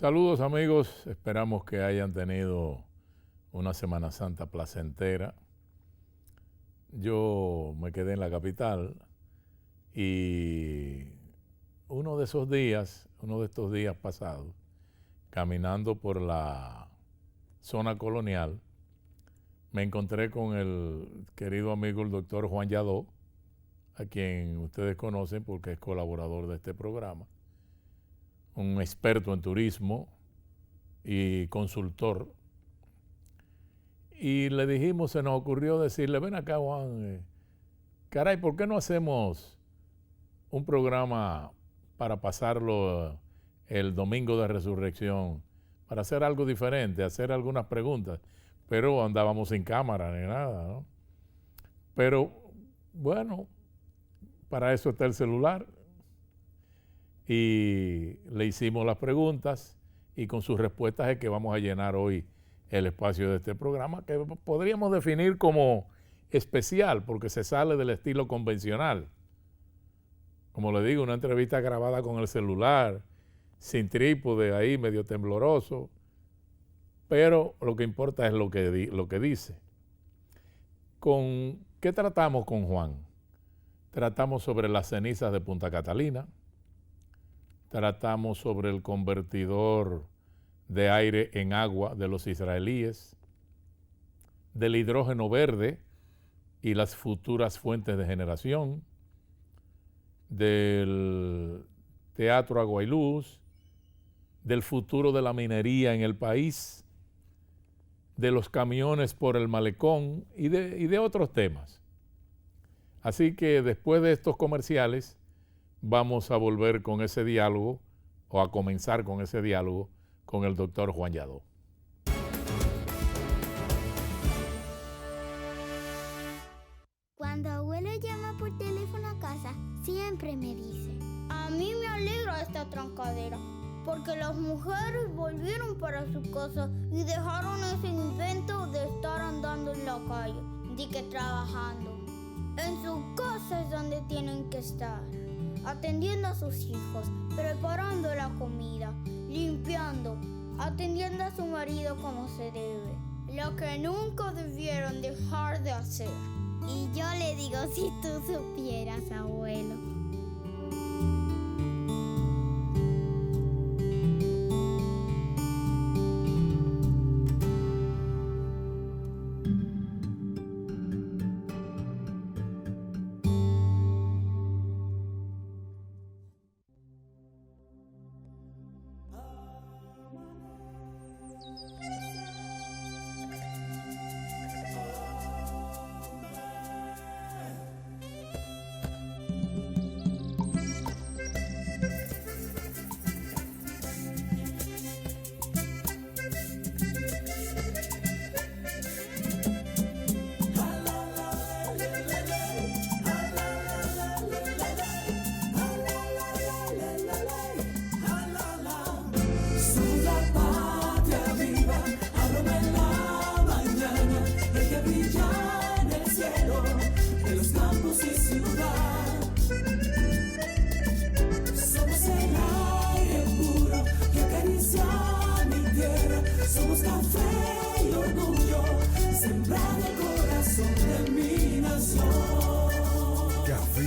Saludos amigos, esperamos que hayan tenido una Semana Santa placentera. Yo me quedé en la capital y uno de estos días pasados, caminando por la zona colonial, me encontré con el querido amigo el doctor Juan Yadó, a quien ustedes conocen porque es colaborador de este programa, un experto en turismo y consultor. Y le dijimos, se nos ocurrió decirle, ven acá Juan, caray, ¿por qué no hacemos un programa para pasarlo el domingo de resurrección, para hacer algo diferente, hacer algunas preguntas? Pero andábamos sin cámara ni nada, ¿no? Pero bueno, para eso está el celular. Y le hicimos las preguntas y con sus respuestas es que vamos a llenar hoy el espacio de este programa, que podríamos definir como especial porque se sale del estilo convencional. Como le digo, una entrevista grabada con el celular, sin trípode, ahí medio tembloroso, pero lo que importa es lo que dice. ¿Qué tratamos con Juan? Tratamos sobre las cenizas de Punta Catalina, tratamos sobre el convertidor de aire en agua de los israelíes, del hidrógeno verde y las futuras fuentes de generación, del Teatro Agua y Luz, del futuro de la minería en el país, de los camiones por el malecón y de otros temas. Así que después de estos comerciales vamos a volver con ese diálogo o a comenzar con ese diálogo con el doctor Juan Yadó. Cuando abuelo llama por teléfono a casa, siempre me dice: a mí me alegra esta trancadera, porque las mujeres volvieron para su casa y dejaron ese invento de estar andando en la calle, de que trabajando. En su casa es donde tienen que estar, atendiendo a sus hijos, preparando la comida, limpiando, atendiendo a su marido como se debe, lo que nunca debieron dejar de hacer. Y yo le digo, si tú supieras, abuelo.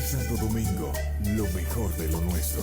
Santo Domingo, lo mejor de lo nuestro.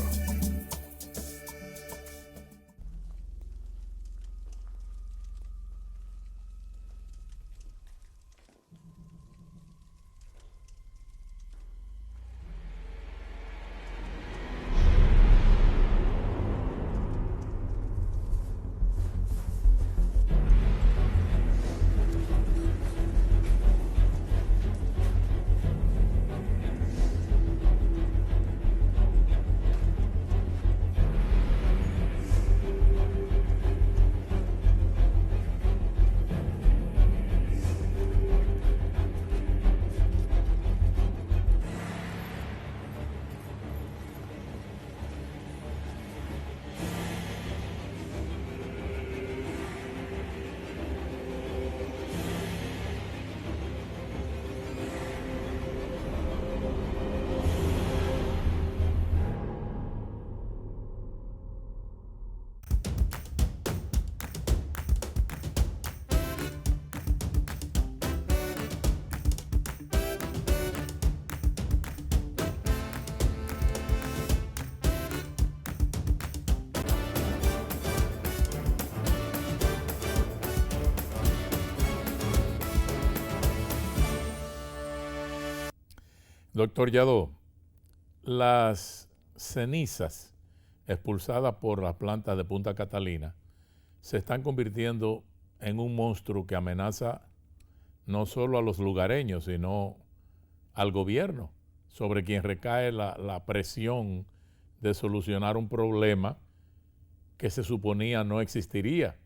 Doctor Yadó, las cenizas expulsadas por las plantas de Punta Catalina se están convirtiendo en un monstruo que amenaza no solo a los lugareños, sino al gobierno, sobre quien recae la presión de solucionar un problema que se suponía no existiría,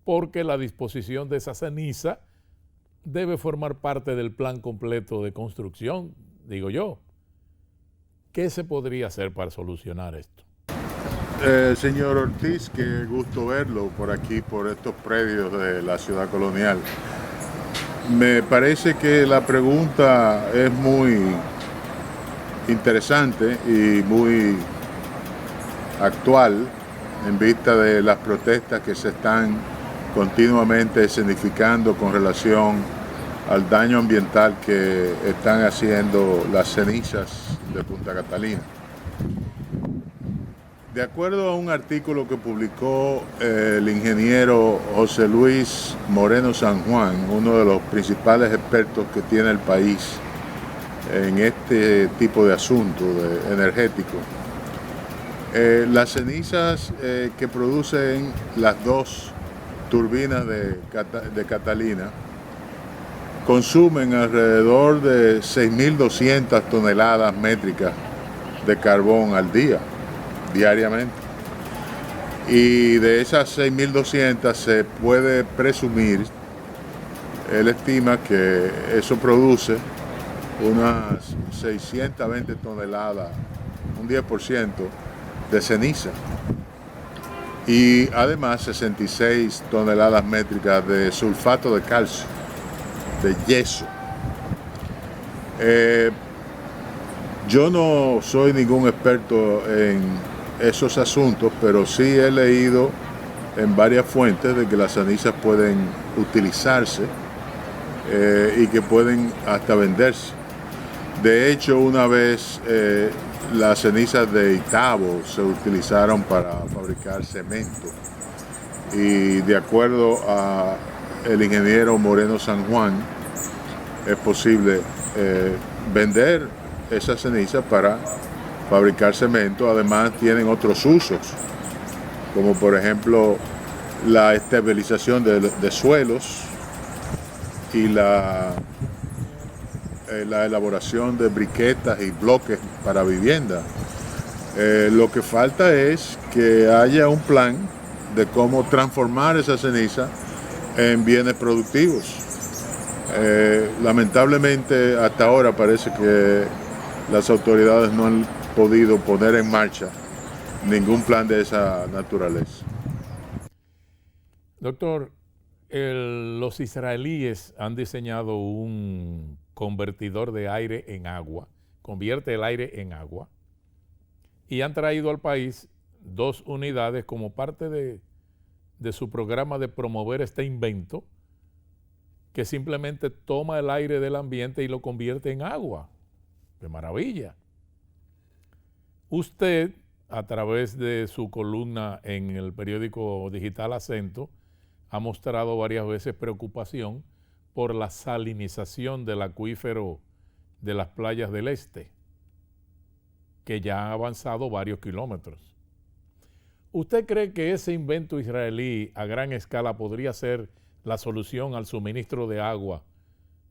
porque la disposición de esa ceniza debe formar parte del plan completo de construcción, digo yo. ¿Qué se podría hacer para solucionar esto? Señor Ortiz, qué gusto verlo por aquí, por estos predios de la ciudad colonial. Me parece que la pregunta es muy interesante y muy actual en vista de las protestas que se están continuamente escenificando con relación al daño ambiental que están haciendo las cenizas de Punta Catalina. De acuerdo a un artículo que publicó el ingeniero José Luis Moreno San Juan, uno de los principales expertos que tiene el país en este tipo de asuntos energéticos, las cenizas que producen las dos turbinas de Catalina consumen alrededor de 6.200 toneladas métricas de carbón al día, diariamente. Y de esas 6.200 se puede presumir, él estima que eso produce unas 620 toneladas, un 10% de ceniza. Y además 66 toneladas métricas de sulfato de calcio, de yeso. Yo no soy ningún experto en esos asuntos, pero sí he leído en varias fuentes de que las cenizas pueden utilizarse y que pueden hasta venderse. De hecho, una vez las cenizas de Itabo se utilizaron para fabricar cemento y de acuerdo a el ingeniero Moreno San Juan es posible vender esas cenizas para fabricar cemento. Además tienen otros usos, como por ejemplo la estabilización de suelos y la elaboración de briquetas y bloques para vivienda. Lo que falta es que haya un plan de cómo transformar esa ceniza en bienes productivos. Lamentablemente hasta ahora parece que las autoridades no han podido poner en marcha ningún plan de esa naturaleza. Doctor, los israelíes han diseñado un convertidor de aire en agua, convierte el aire en agua, y han traído al país 2 unidades como parte de su programa de promover este invento que simplemente toma el aire del ambiente y lo convierte en agua. ¡Qué maravilla! Usted, a través de su columna en el periódico digital Acento, ha mostrado varias veces preocupación por la salinización del acuífero de las playas del este, que ya ha avanzado varios kilómetros. ¿Usted cree que ese invento israelí a gran escala podría ser la solución al suministro de agua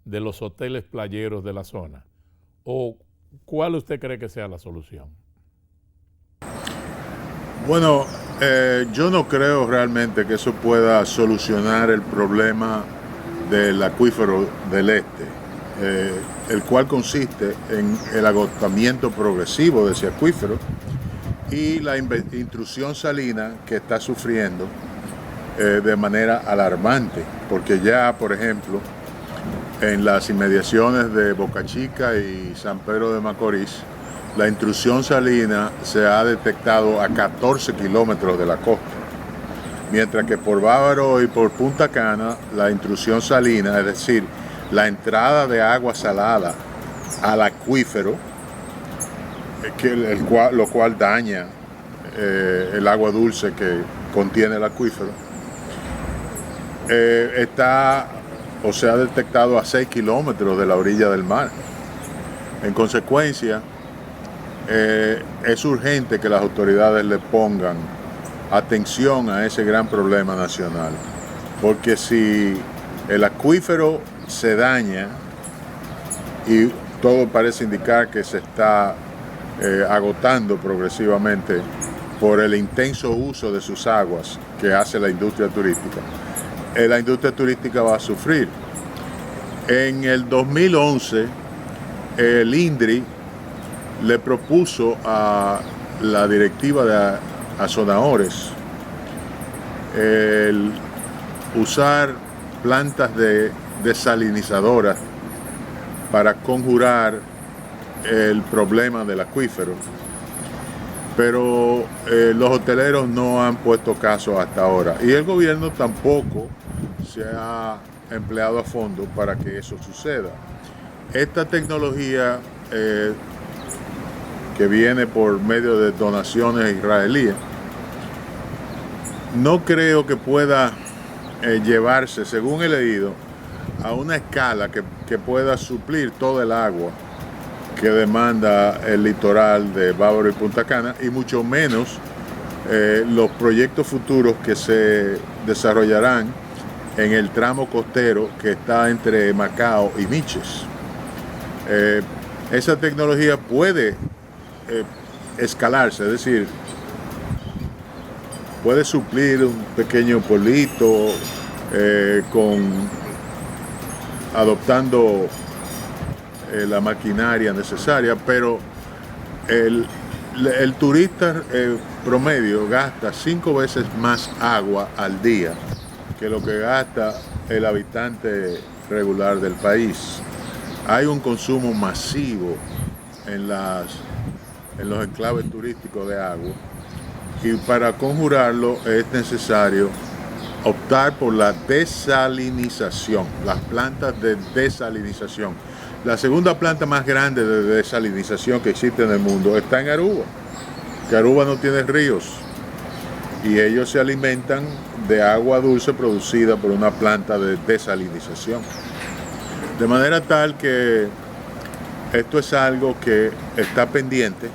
de los hoteles playeros de la zona? ¿O cuál usted cree que sea la solución? Bueno, yo no creo realmente que eso pueda solucionar el problema del acuífero del este, el cual consiste en el agotamiento progresivo de ese acuífero y la intrusión salina que está sufriendo de manera alarmante, porque ya, por ejemplo, en las inmediaciones de Boca Chica y San Pedro de Macorís, la intrusión salina se ha detectado a 14 kilómetros de la costa, mientras que por Bávaro y por Punta Cana la intrusión salina, es decir, la entrada de agua salada al acuífero, lo cual daña el agua dulce que contiene el acuífero, se ha detectado a 6 kilómetros de la orilla del mar. En consecuencia, es urgente que las autoridades le pongan atención a ese gran problema nacional, porque si el acuífero se daña, y todo parece indicar que se está agotando progresivamente por el intenso uso de sus aguas que hace la industria turística va a sufrir. En el 2011, el INDRI le propuso a la directiva de Azonadores el usar plantas desalinizadoras para conjurar el problema del acuífero, pero los hoteleros no han puesto caso hasta ahora y el gobierno tampoco se ha empleado a fondo para que eso suceda. Esta tecnología que viene por medio de donaciones israelíes, no creo que pueda llevarse, según he leído, a una escala que pueda suplir todo el agua que demanda el litoral de Bávaro y Punta Cana, y mucho menos los proyectos futuros que se desarrollarán en el tramo costero que está entre Macao y Miches. Esa tecnología puede escalarse, es decir, puede suplir un pequeño pueblito adoptando la maquinaria necesaria, pero el turista promedio gasta 5 veces más agua al día que lo que gasta el habitante regular del país. Hay un consumo masivo en los enclaves turísticos de agua, y para conjurarlo es necesario optar por la desalinización, las plantas de desalinización. La segunda planta más grande de desalinización que existe en el mundo está en Aruba, que Aruba no tiene ríos y ellos se alimentan de agua dulce producida por una planta de desalinización. De manera tal que esto es algo que está pendiente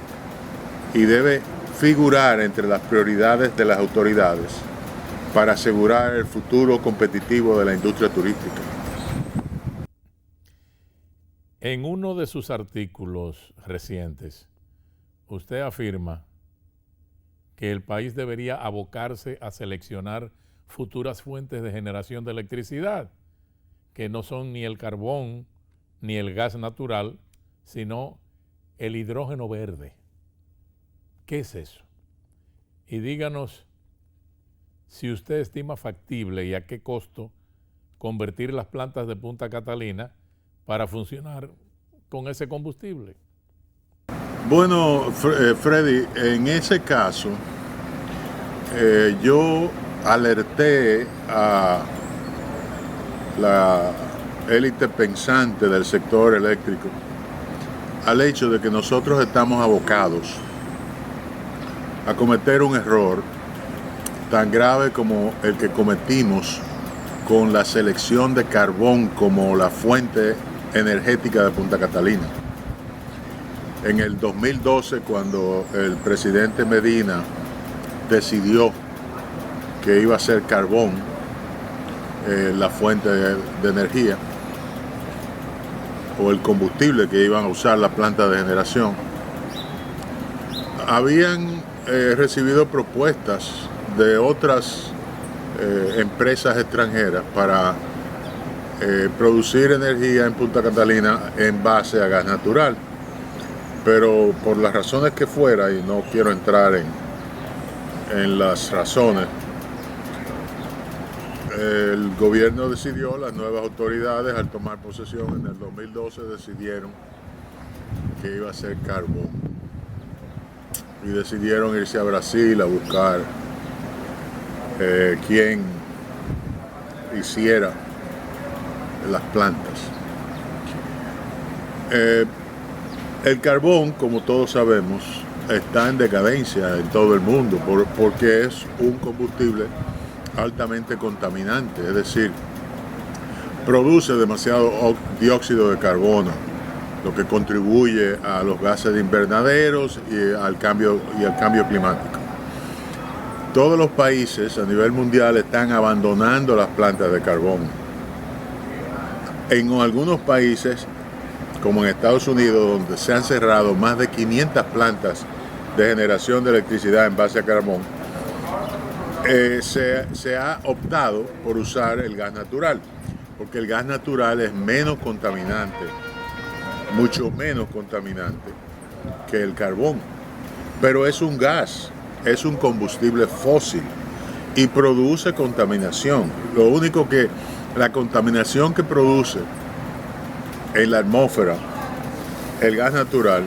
y debe figurar entre las prioridades de las autoridades para asegurar el futuro competitivo de la industria turística. En uno de sus artículos recientes, usted afirma que el país debería abocarse a seleccionar futuras fuentes de generación de electricidad, que no son ni el carbón ni el gas natural, sino el hidrógeno verde. ¿Qué es eso? Y díganos si usted estima factible y a qué costo convertir las plantas de Punta Catalina para funcionar con ese combustible. Bueno, Freddy, en ese caso, yo alerté a la élite pensante del sector eléctrico al hecho de que nosotros estamos abocados a cometer un error tan grave como el que cometimos con la selección de carbón como la fuente energética de Punta Catalina. En el 2012, cuando el presidente Medina decidió que iba a ser carbón la fuente de energía o el combustible que iban a usar la planta de generación, habían recibido propuestas de otras empresas extranjeras para producir energía en Punta Catalina en base a gas natural, pero por las razones que fuera, y no quiero entrar en las razones, el gobierno decidió, las nuevas autoridades al tomar posesión en el 2012 decidieron que iba a ser carbón y decidieron irse a Brasil a buscar quien hiciera las plantas. El carbón, como todos sabemos, está en decadencia en todo el mundo porque es un combustible altamente contaminante, es decir, produce demasiado dióxido de carbono lo que contribuye a los gases de invernaderos y al cambio climático. Todos los países a nivel mundial están abandonando las plantas de carbón. En algunos países, como en Estados Unidos, donde se han cerrado más de 500 plantas de generación de electricidad en base a carbón, se ha optado por usar el gas natural, porque el gas natural es menos contaminante, mucho menos contaminante que el carbón. Pero es un gas, es un combustible fósil y produce contaminación. Lo único que la contaminación que produce en la atmósfera el gas natural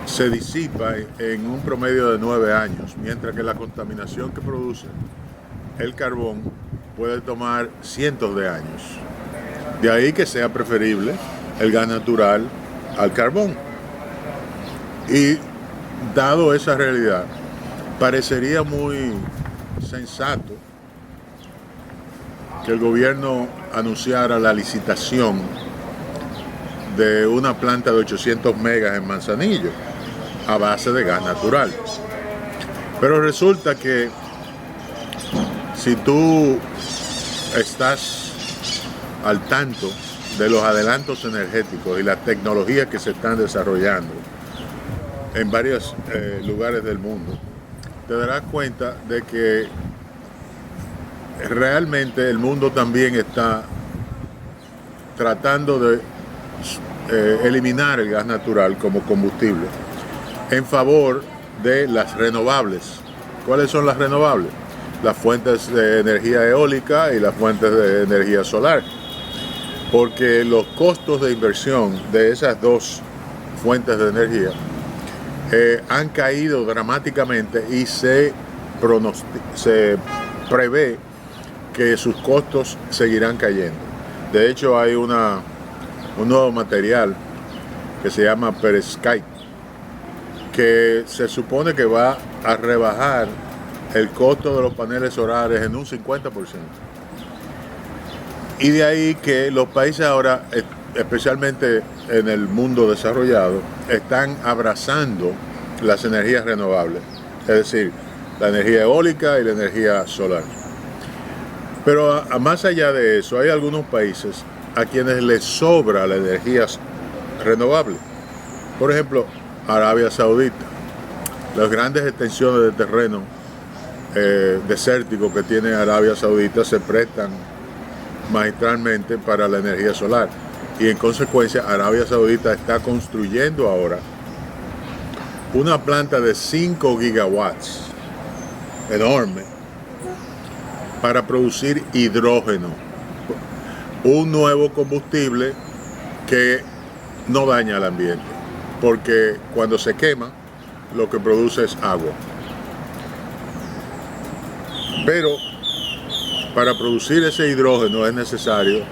se disipa en un promedio de 9 años, mientras que la contaminación que produce el carbón puede tomar cientos de años. De ahí que sea preferible el gas natural al carbón. Y dado esa realidad, parecería muy sensato que el gobierno anunciara la licitación de una planta de 800 megas en Manzanillo a base de gas natural. Pero resulta que si tú estás al tanto de los adelantos energéticos y las tecnologías que se están desarrollando en varios lugares del mundo, te darás cuenta de que realmente el mundo también está tratando de eliminar el gas natural como combustible en favor de las renovables. ¿Cuáles son las renovables? Las fuentes de energía eólica y las fuentes de energía solar. Porque los costos de inversión de esas dos fuentes de energía han caído dramáticamente y se prevé que sus costos seguirán cayendo. De hecho, hay un nuevo material que se llama perovskite, que se supone que va a rebajar el costo de los paneles solares en un 50%. Y de ahí que los países ahora, especialmente en el mundo desarrollado, están abrazando las energías renovables, es decir, la energía eólica y la energía solar. Pero más allá de eso, hay algunos países a quienes les sobra la energía renovable. Por ejemplo, Arabia Saudita. Las grandes extensiones de terreno desértico que tiene Arabia Saudita se prestan magistralmente para la energía solar. Y en consecuencia, Arabia Saudita está construyendo ahora una planta de 5 gigawatts, enorme, para producir hidrógeno, un nuevo combustible que no daña al ambiente, porque cuando se quema, lo que produce es agua. Pero para producir ese hidrógeno es necesario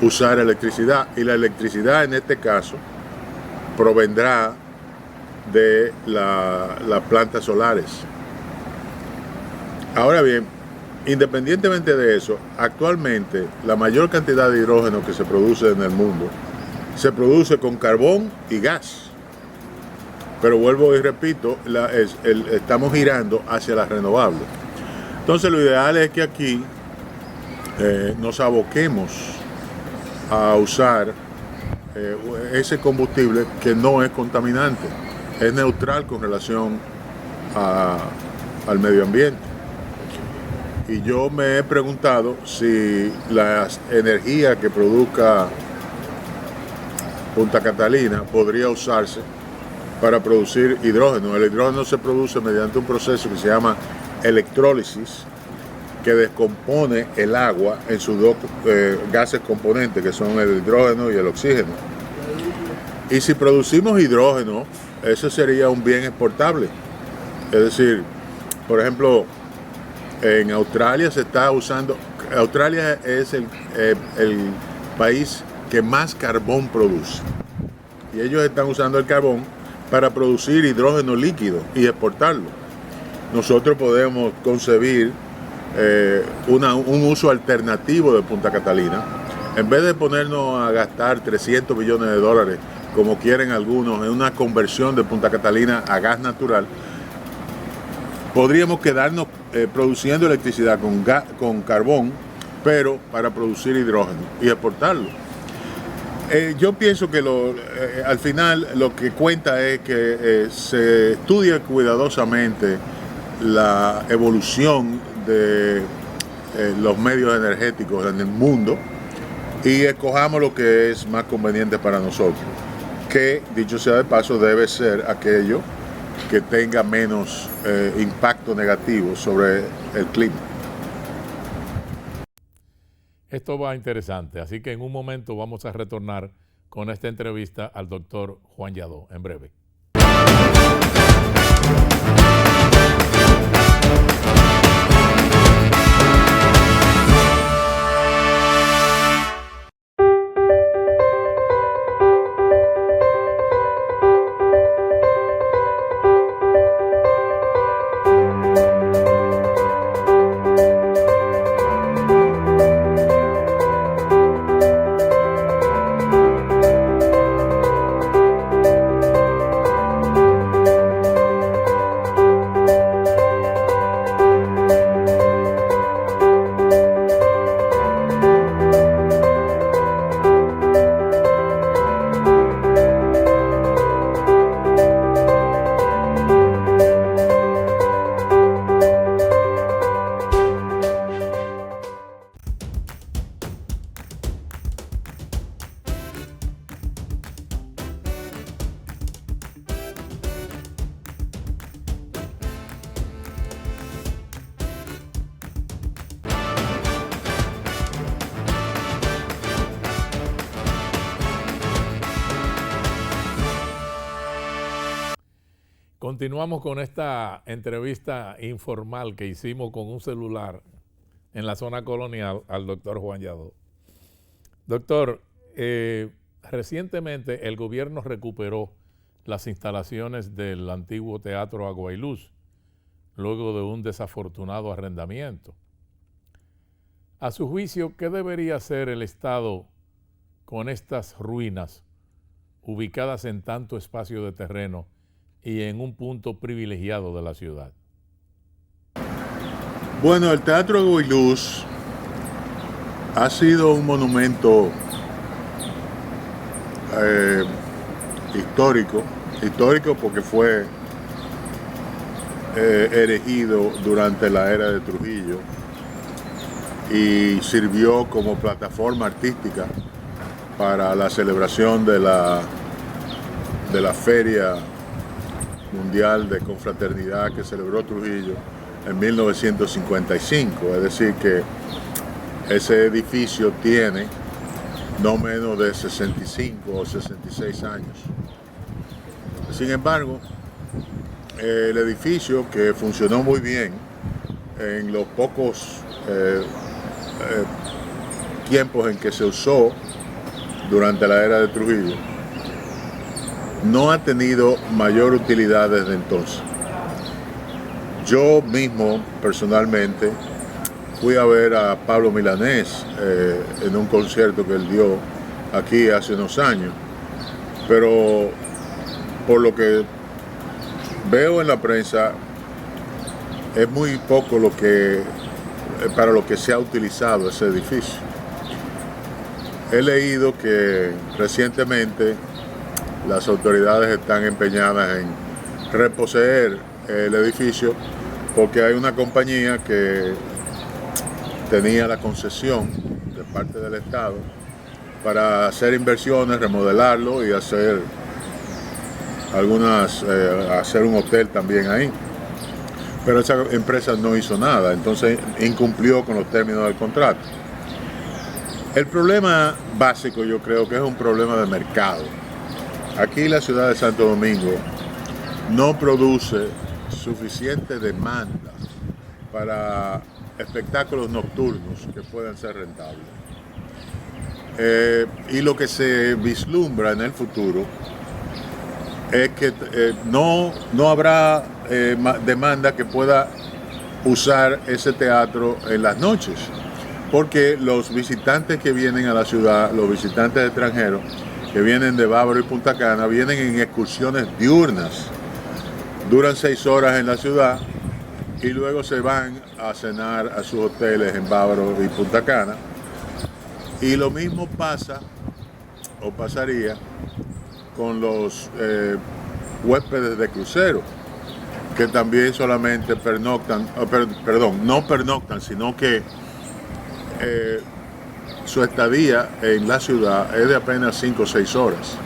usar electricidad, y la electricidad en este caso provendrá de las plantas solares. Ahora bien, independientemente de eso, actualmente la mayor cantidad de hidrógeno que se produce en el mundo se produce con carbón y gas. Pero vuelvo y repito, estamos girando hacia las renovables. Entonces lo ideal es que aquí nos aboquemos a usar ese combustible que no es contaminante, es neutral con relación al medio ambiente. Y yo me he preguntado si la energía que produzca Punta Catalina podría usarse para producir hidrógeno. El hidrógeno se produce mediante un proceso que se llama electrólisis, que descompone el agua en sus dos gases componentes, que son el hidrógeno y el oxígeno. Y si producimos hidrógeno, eso sería un bien exportable. Es decir, por ejemplo, en Australia se está usando, Australia es el país que más carbón produce. Y ellos están usando el carbón para producir hidrógeno líquido y exportarlo. Nosotros podemos concebir un uso alternativo de Punta Catalina. En vez de ponernos a gastar $300 millones como quieren algunos, en una conversión de Punta Catalina a gas natural, podríamos quedarnos produciendo electricidad con carbón, pero para producir hidrógeno y exportarlo. Yo pienso que al final lo que cuenta es que se estudie cuidadosamente la evolución de los medios energéticos en el mundo y escojamos lo que es más conveniente para nosotros, que dicho sea de paso debe ser aquello que tenga menos impacto negativo sobre el clima. Esto va interesante, así que en un momento vamos a retornar con esta entrevista al doctor Juan Lladó, en breve. Continuamos con esta entrevista informal que hicimos con un celular en la zona colonial al doctor Juan Lladó. Doctor, recientemente el gobierno recuperó las instalaciones del antiguo Teatro Agua y Luz, luego de un desafortunado arrendamiento. A su juicio, ¿qué debería hacer el Estado con estas ruinas ubicadas en tanto espacio de terreno y en un punto privilegiado de la ciudad? Bueno, el Teatro Agua y Luz ha sido un monumento histórico porque fue erigido durante la era de Trujillo y sirvió como plataforma artística para la celebración de la Feria Mundial de Confraternidad que celebró Trujillo en 1955, es decir que ese edificio tiene no menos de 65 o 66 años. Sin embargo, el edificio, que funcionó muy bien en los pocos tiempos en que se usó durante la era de Trujillo, no ha tenido mayor utilidad desde entonces. Yo mismo, personalmente, fui a ver a Pablo Milanés en un concierto que él dio aquí hace unos años, pero por lo que veo en la prensa, es muy poco para lo que se ha utilizado ese edificio. He leído que recientemente las autoridades están empeñadas en reposeer el edificio porque hay una compañía que tenía la concesión de parte del Estado para hacer inversiones, remodelarlo y hacer hacer un hotel también ahí. Pero esa empresa no hizo nada, entonces incumplió con los términos del contrato. El problema básico yo creo que es un problema de mercado. Aquí la ciudad de Santo Domingo no produce suficiente demanda para espectáculos nocturnos que puedan ser rentables. Y lo que se vislumbra en el futuro es que no habrá demanda que pueda usar ese teatro en las noches, porque los visitantes que vienen a la ciudad, los visitantes extranjeros, que vienen de Bávaro y Punta Cana, vienen en excursiones diurnas. Duran 6 horas en la ciudad y luego se van a cenar a sus hoteles en Bávaro y Punta Cana. Y lo mismo pasa o pasaría con los huéspedes de crucero, que también solamente pernoctan, no pernoctan, sino que su estadía en la ciudad es de apenas 5 o 6 horas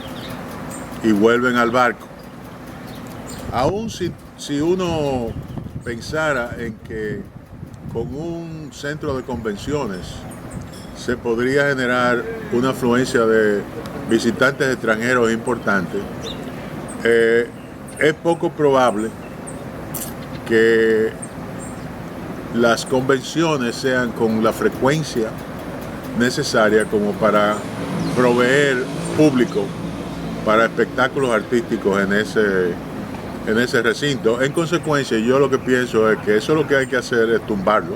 y vuelven al barco. Aún si uno pensara en que con un centro de convenciones se podría generar una afluencia de visitantes extranjeros importantes, es poco probable que las convenciones sean con la frecuencia necesaria como para proveer público para espectáculos artísticos en ese recinto. En consecuencia, yo lo que pienso es que eso lo que hay que hacer es tumbarlo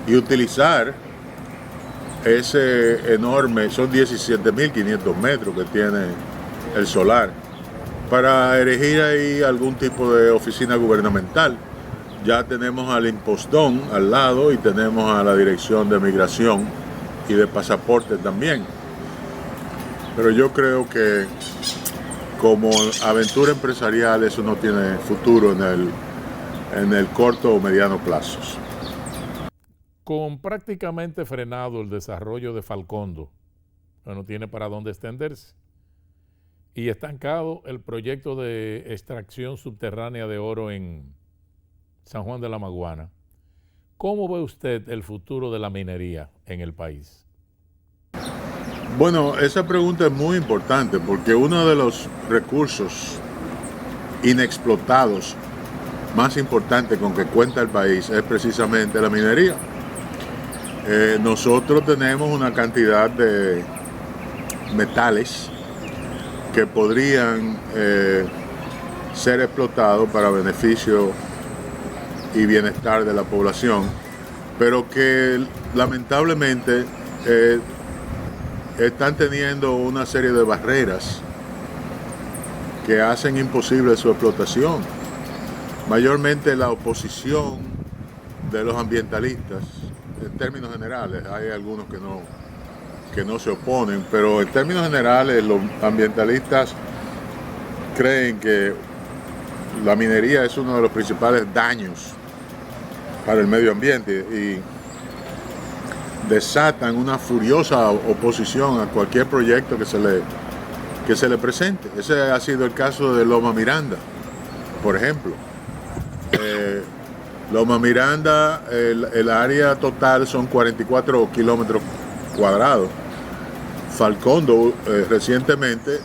y utilizar ese enorme, son 17.500 metros que tiene el solar, para erigir ahí algún tipo de oficina gubernamental. Ya tenemos al impostón al lado y tenemos a la Dirección de Migración y de Pasaporte también. Pero yo creo que como aventura empresarial eso no tiene futuro en el corto o mediano plazo. Con prácticamente frenado el desarrollo de Falcondo, que no tiene para dónde extenderse, y estancado el proyecto de extracción subterránea de oro en San Juan de la Maguana, ¿cómo ve usted el futuro de la minería en el país? Bueno, esa pregunta es muy importante porque uno de los recursos inexplotados más importantes con que cuenta el país es precisamente la minería. Nosotros tenemos una cantidad de metales que podrían ser explotados para beneficio y bienestar de la población, pero que lamentablemente están teniendo una serie de barreras que hacen imposible su explotación. Mayormente la oposición de los ambientalistas, en términos generales, hay algunos que no se oponen, pero en términos generales los ambientalistas creen que la minería es uno de los principales daños para el medio ambiente y desatan una furiosa oposición a cualquier proyecto que se le presente. Ese ha sido el caso de Loma Miranda, por ejemplo. Loma Miranda, el área total son 44 kilómetros cuadrados. Falcondo recientemente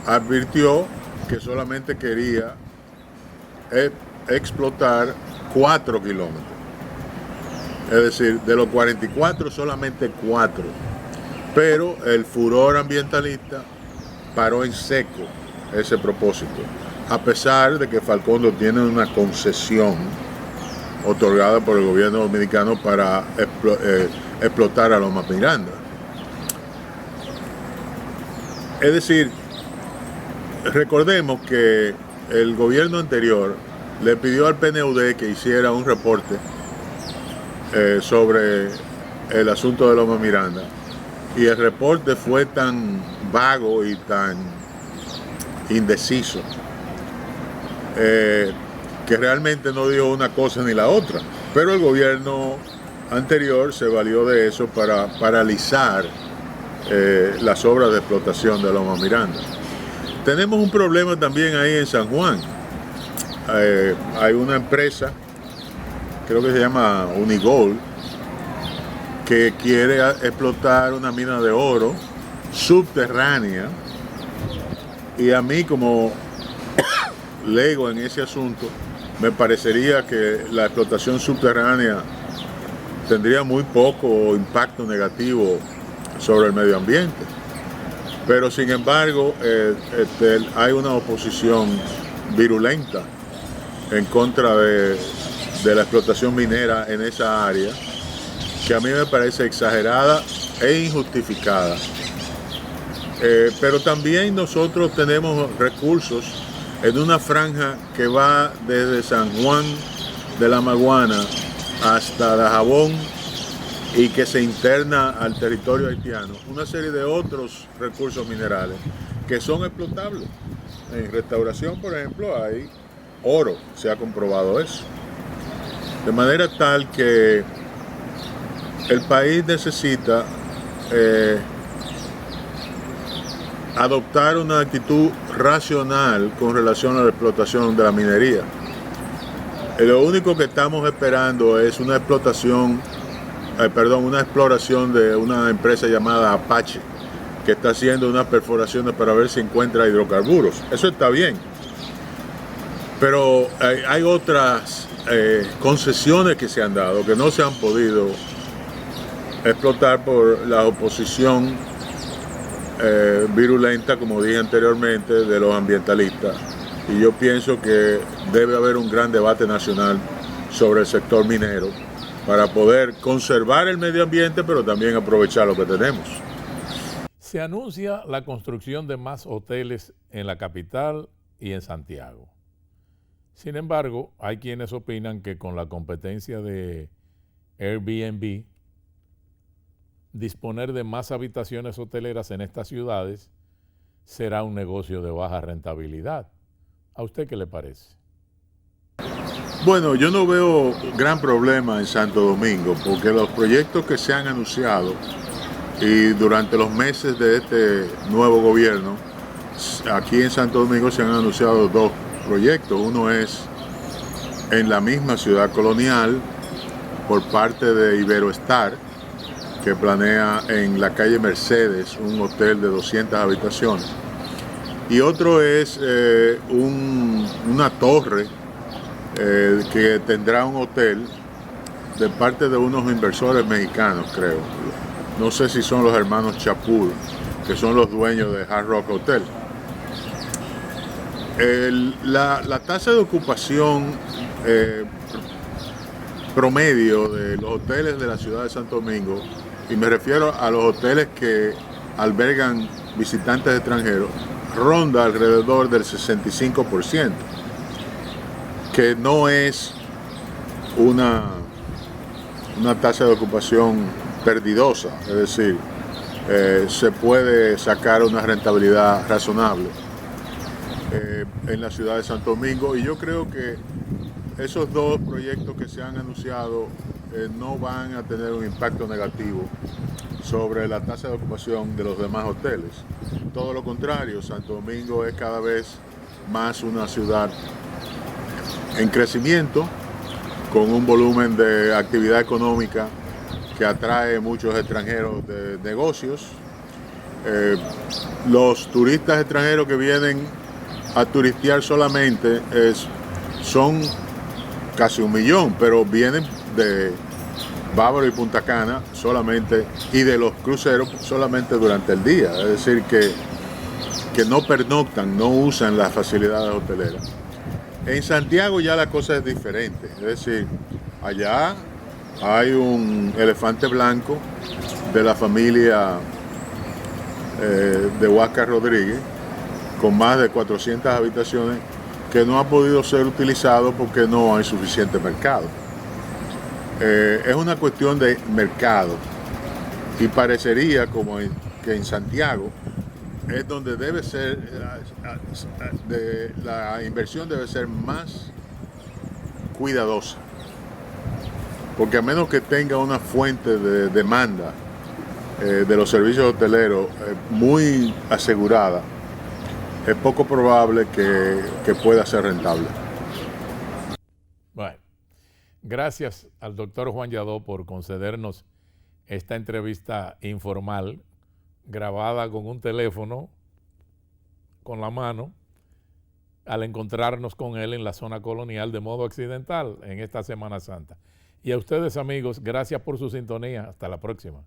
advirtió que solamente quería explotar 4 kilómetros. Es decir, de los 44 solamente 4. Pero el furor ambientalista paró en seco ese propósito, a pesar de que Falcondo tiene una concesión otorgada por el gobierno dominicano para explotar a Loma Miranda. Es decir, recordemos que el gobierno anterior le pidió al PNUD que hiciera un reporte sobre el asunto de Loma Miranda, y el reporte fue tan vago y tan indeciso que realmente no dijo una cosa ni la otra, pero el gobierno anterior se valió de eso para paralizar las obras de explotación de Loma Miranda. Tenemos un problema también ahí en San Juan. Hay una empresa, creo que se llama Unigold, que quiere explotar una mina de oro subterránea, y a mí como lego en ese asunto me parecería que la explotación subterránea tendría muy poco impacto negativo sobre el medio ambiente, pero sin embargo hay una oposición virulenta en contra de la explotación minera en esa área, que a mí me parece exagerada e injustificada. Pero también nosotros tenemos recursos en una franja que va desde San Juan de la Maguana hasta Dajabón y que se interna al territorio haitiano, una serie de otros recursos minerales que son explotables. En restauración, por ejemplo, hay oro, se ha comprobado eso. De manera tal que el país necesita adoptar una actitud racional con relación a la explotación de la minería. Lo único que estamos esperando es una exploración de una empresa llamada Apache, que está haciendo unas perforaciones para ver si encuentra hidrocarburos. Eso está bien. Pero hay otras concesiones que se han dado que no se han podido explotar por la oposición virulenta, como dije anteriormente, de los ambientalistas. Y yo pienso que debe haber un gran debate nacional sobre el sector minero para poder conservar el medio ambiente, pero también aprovechar lo que tenemos. Se anuncia la construcción de más hoteles en la capital y en Santiago. Sin embargo, hay quienes opinan que con la competencia de Airbnb, disponer de más habitaciones hoteleras en estas ciudades será un negocio de baja rentabilidad. ¿A usted qué le parece? Bueno, yo no veo gran problema en Santo Domingo, porque los proyectos que se han anunciado y durante los meses de este nuevo gobierno, aquí en Santo Domingo se han anunciado dos proyectos. Uno es en la misma ciudad colonial por parte de Iberoestar, que planea en la calle Mercedes un hotel de 200 habitaciones. Y otro es una torre que tendrá un hotel de parte de unos inversores mexicanos, creo. No sé si son los hermanos Chapul, que son los dueños de Hard Rock Hotel. La tasa de ocupación promedio de los hoteles de la ciudad de Santo Domingo, y me refiero a los hoteles que albergan visitantes extranjeros, ronda alrededor del 65%, que no es una tasa de ocupación perdidosa, es decir, se puede sacar una rentabilidad razonable en la ciudad de Santo Domingo, y yo creo que esos dos proyectos que se han anunciado no van a tener un impacto negativo sobre la tasa de ocupación de los demás hoteles. Todo lo contrario, Santo Domingo es cada vez más una ciudad en crecimiento, con un volumen de actividad económica que atrae muchos extranjeros de negocios. Los turistas extranjeros que vienen a turistear solamente son casi 1 millón, pero vienen de Bávaro y Punta Cana solamente, y de los cruceros solamente durante el día, es decir que no pernoctan, no usan las facilidades hoteleras. En Santiago ya la cosa es diferente, es decir, allá hay un elefante blanco de la familia de Huáscar Rodríguez, con más de 400 habitaciones, que no ha podido ser utilizado porque no hay suficiente mercado. Es una cuestión de mercado, y parecería como que en Santiago es donde debe ser, la inversión debe ser más cuidadosa, porque a menos que tenga una fuente de demanda de los servicios hoteleros muy asegurada, es poco probable que pueda ser rentable. Bueno, gracias al doctor Juan Lladó por concedernos esta entrevista informal, grabada con un teléfono, con la mano, al encontrarnos con él en la zona colonial de modo accidental en esta Semana Santa. Y a ustedes, amigos, gracias por su sintonía. Hasta la próxima.